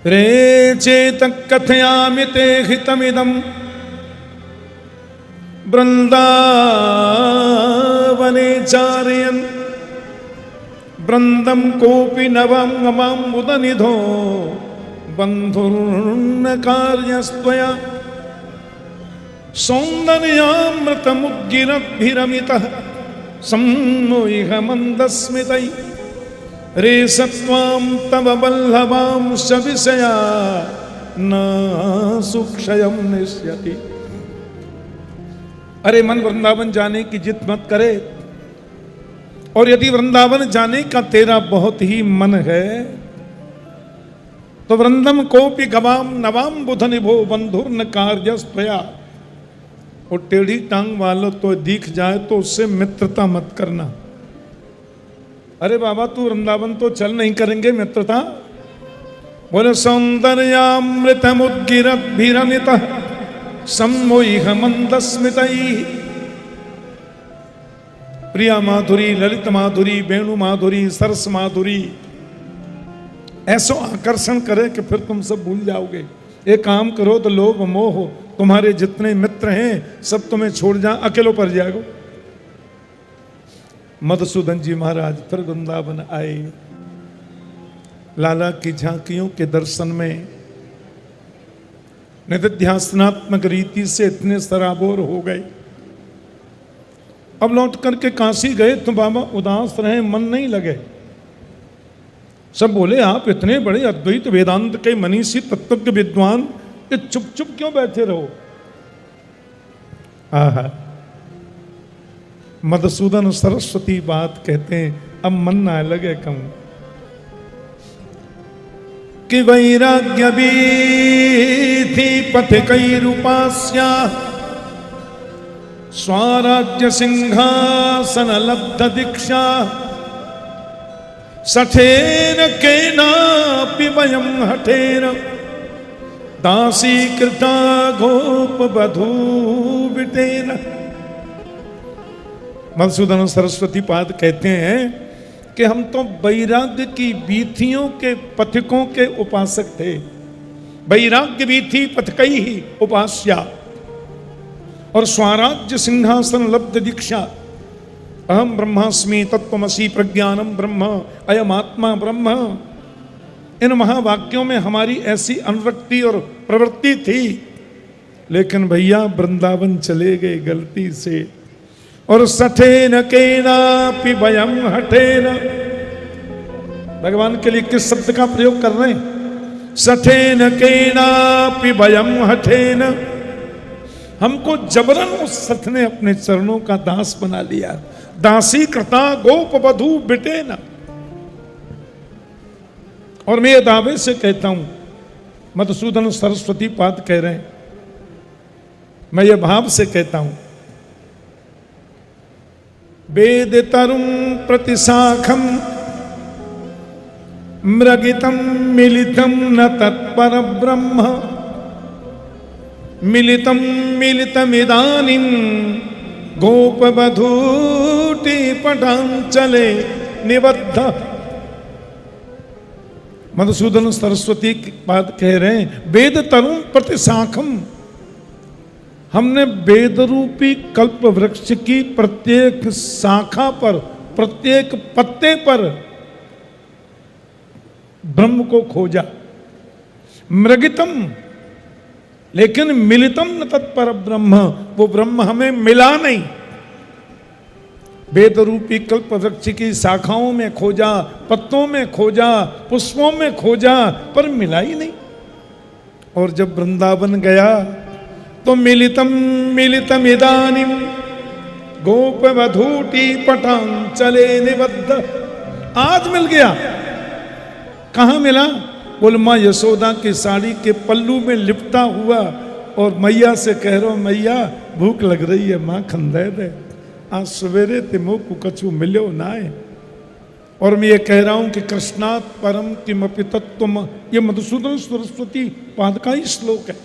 रे चेत कथयामि ते हितमिदं वृंदावने चारयन् वृंदं कोपि नवं गमां मुदनिधो बंधुर्न कार्यस्त्वया सौन्दर्यामृतमुद्गिरद्भिरमितः सम्मोह मंदस्मितै रे सत्वां तव वल्लभांश विषया न सुक्षयं निश्यति। अरे मन वृंदावन जाने की जिद मत करे, और यदि वृंदावन जाने का तेरा बहुत ही मन है तो वृंदम कोपि गवाम नवाम बुध निभो बंधुर्न कार्यस्त्वया। और टेढ़ी टांग वालों तो दिख जाए तो उससे मित्रता मत करना। अरे बाबा तू वृंदावन तो चल, नहीं करेंगे मित्रता। बोले सौंदर्यामृतमुद्गिरद्भिरमितः सम्मोह मंदस्मितैः। प्रिया माधुरी, ललित माधुरी, वेणु माधुरी, सरस माधुरी ऐसो आकर्षण करे कि फिर तुम सब भूल जाओगे। एक काम करो तो लोभ मोह तुम्हारे जितने मित्र हैं सब तुम्हें छोड़ जा, अकेलो पर जाएगो। मधुसूदन जी महाराज फिर वृंदावन आए। लाला की झांकियों के दर्शन में निधिध्यासनात्मक रीति से इतने सराबोर हो गए। अब लौट करके काशी गए तो बाबा उदास रहे, मन नहीं लगे। सब बोले आप इतने बड़े अद्वैत वेदांत के मनीषी तत्वज्ञ विद्वान, ये चुप चुप क्यों बैठे रहो। आहा, मधुसूदन सरस्वती बात कहते हैं, अब मन ना लगे कहूं कि वैराग्य वीथि पथिकैरुपास्या स्वराज्य सिंहासन लब्ध दीक्षा सठेन केनापि वयं हठेन दासीकृता गोप वधू बिटेन। मधुसूदन सरस्वती पाद कहते हैं कि हम तो वैराग्य की वीथियों के पथिकों के उपासक थे। वैराग्य वीथि पथिकई ही उपास्या और स्वराज्य सिंहासन लब्ध दीक्षा। अहम ब्रह्मास्मि तत्त्वमसि प्रज्ञानम ब्रह्म अयम आत्मा ब्रह्म। इन महावाक्यों में हमारी ऐसी अनुरक्ति और प्रवृत्ति थी, लेकिन भैया वृंदावन चले गए गलती से। और सठेन केनापि वयं हठेन, भगवान के लिए किस शब्द का प्रयोग कर रहे हैं? सठेन केनापि वयं हठेन। हमको जबरन उस सठ ने अपने चरणों का दास बना लिया। दासी कृता गोप वधू बिटेन। और मैं ये दावे से कहता हूं, मधुसूदन सरस्वती पाद कह रहे हैं, मैं ये भाव से कहता हूं, वेद तरुं प्रतिशाखम मृगितम मिलितम न तत्पर ब्रह्म मिलितम मिलितमिदानीं गोपवधूटी पटांचले निबद्ध। मधुसूदन सरस्वती की बात कह रहे हैं, वेद तरुण प्रतिशाखम, हमने वेद रूपी कल्प वृक्ष की प्रत्येक शाखा पर, प्रत्येक पत्ते पर ब्रह्म को खोजा। मृगितम, लेकिन मिलितम न तत्पर ब्रह्म, वो ब्रह्म हमें मिला नहीं। वेद रूपी कल्प वृक्ष की शाखाओं में खोजा, पत्तों में खोजा, पुष्पों में खोजा, पर मिला ही नहीं। और जब वृंदावन गया तो मिलितम मिलितम इदानीं गोप वधूटी पटांचले निबद्ध। आज मिल गया। कहाँ मिला? बोल माँ यशोदा की साड़ी के पल्लू में लिपटा हुआ, और मैया से कह रहा हूं, मैया भूख लग रही है, माखन दे दे, आज सवेरे ते मुँह को कछु मिलो ना है। और मैं ये कह रहा हूं कि कृष्णात् परम किमपि तत्त्वम, ये मधुसूदन सरस्वती पाद का ही श्लोक है।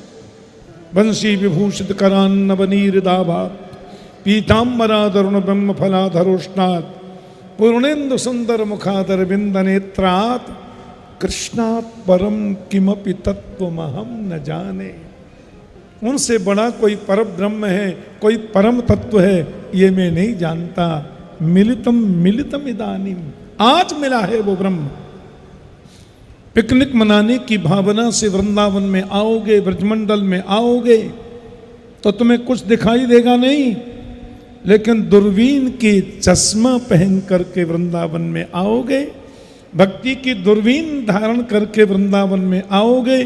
वंशी विभूषित करान्नवनीरदाभा पीताम्बरादरुण ब्रह्म फलाधरोष्णात् पूर्णेन्दु सुंदर मुखादर बिंद नेत्रात् कृष्णात् परम किमपि तत्वमहम न जाने। उनसे बड़ा कोई परम ब्रह्म है, कोई परम तत्व है, ये मैं नहीं जानता। मिलितम मिलितम इदानीम, आज मिला है वो ब्रह्म। पिकनिक मनाने की भावना से वृंदावन में आओगे, ब्रजमंडल में आओगे, तो तुम्हें कुछ दिखाई देगा नहीं, लेकिन दूरबीन की चश्मा पहन करके वृंदावन में आओगे, भक्ति की दूरबीन धारण करके वृंदावन में आओगे,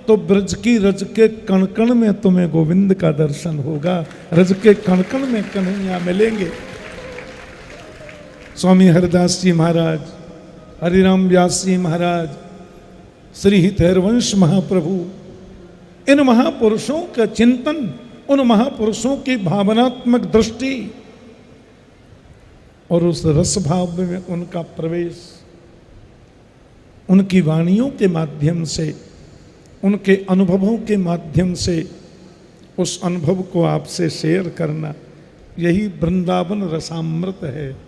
तो ब्रज की रज के कण कण में तुम्हें गोविंद का दर्शन होगा। रज के कण कण में कन्हैया मिलेंगे। स्वामी हरिदास जी महाराज, हरिराम व्यास जी महाराज, श्री हितैषी महाप्रभु, इन महापुरुषों का चिंतन, उन महापुरुषों की भावनात्मक दृष्टि और उस रस भाव में उनका प्रवेश, उनकी वाणियों के माध्यम से, उनके अनुभवों के माध्यम से उस अनुभव को आपसे शेयर करना, यही वृंदावन रसामृत है।